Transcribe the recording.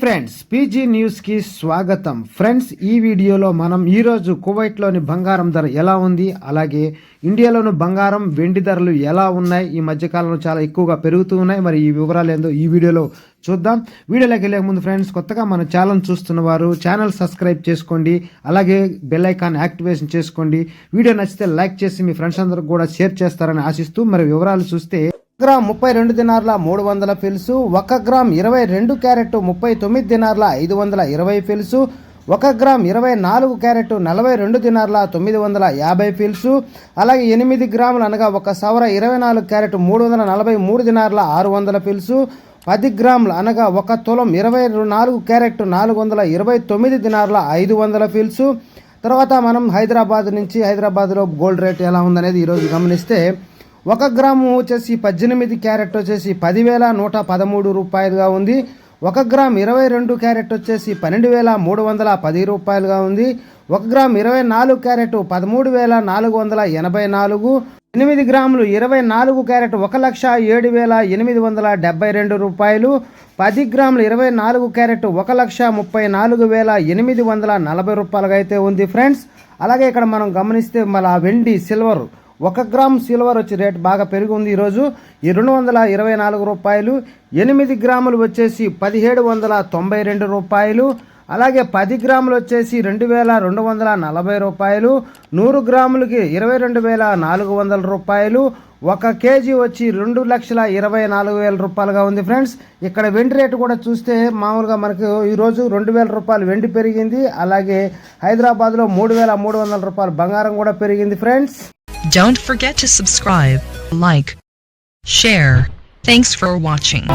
Friends, PG news కి స్వాగతం. Friends, ఈ వీడియోలో మనం ఈరోజు కువైట్లోని బంగారం ధర ఎలా ఉంది, అలాగే ఇండియాలోని బంగారం వెండి ధరలు ఎలా ఉన్నాయి, ఈ మధ్యకాలంలో చాలా ఎక్కువగా పెరుగుతూ ఉన్నాయి. మరి ఈ వివరాలు ఏందో ఈ వీడియోలో చూద్దాం. వీడియోలోకి వెళ్ళే ముందు ఫ్రెండ్స్, కొత్తగా మన ఛానల్ చూస్తున్న వారు ఛానల్ సబ్స్క్రైబ్ చేసుకోండి, అలాగే బెల్ ఐకాన్ యాక్టివేషన్ చేసుకోండి. వీడియో నచ్చితే లైక్ చేసి మీ ఫ్రెండ్స్ అందరికి కూడా షేర్ చేస్తారని ఆశిస్తూ మరి వివరాలు చూస్తే, gram 32 దినార్ల 300 fils, 1 gram 22 carrot 39 దినార్ల 520 fils, 1 gram 24 carrot 42 దినార్ల 950 fils, అలాగే 8 గ్రాములు అనగా 1 సవర 24 క్యారెట్ 343 దినార్ల 600 ఫిల్సు, 10 గ్రాములు అనగా 1 తులం 24 క్యారెట్ 429 దినార్ల 500 ఫిల్సు. తర్వాత మనం హైదరాబాద్లో గోల్డ్ రేట్ ఎలా ఉందనేది ఈరోజు గమనిస్తే, 1 గ్రాము వచ్చేసి 18 క్యారెట్ వచ్చేసి 10,113 రూపాయలుగా ఉంది. 1 గ్రామ్ 22 క్యారెట్ వచ్చేసి 12,310 రూపాయలుగా ఉంది. 1 గ్రామ్ 24 క్యారెట్ 13,484. 8 గ్రాములు 24 క్యారెట్ 1,07,872 రూపాయలు. 10 గ్రాములు 24 క్యారెట్ 1,34,840 రూపాయలుగా అయితే ఉంది ఫ్రెండ్స్. అలాగే ఇక్కడ మనం గమనిస్తే మళ్ళీ వెండి సిల్వర్ 1 గ్రామ్ సిల్వర్ వచ్చి రేట్ బాగా పెరిగి ఉంది ఈరోజు 224 రూపాయలు. 8 గ్రాములు వచ్చేసి 1,792 రూపాయలు. అలాగే 10 గ్రాములు వచ్చేసి 2,240 రూపాయలు. 100 గ్రాములకి 22,400 రూపాయలు. 1 కేజీ వచ్చి 2,24,000 రూపాయలుగా ఉంది ఫ్రెండ్స్. ఇక్కడ వెండి రేటు కూడా చూస్తే మామూలుగా మనకు ఈరోజు 2,000 రూపాయలు వెండి పెరిగింది. అలాగే హైదరాబాద్లో 3,300 రూపాయలు బంగారం కూడా పెరిగింది friends. Don't forget to subscribe, like, share. Thanks for watching.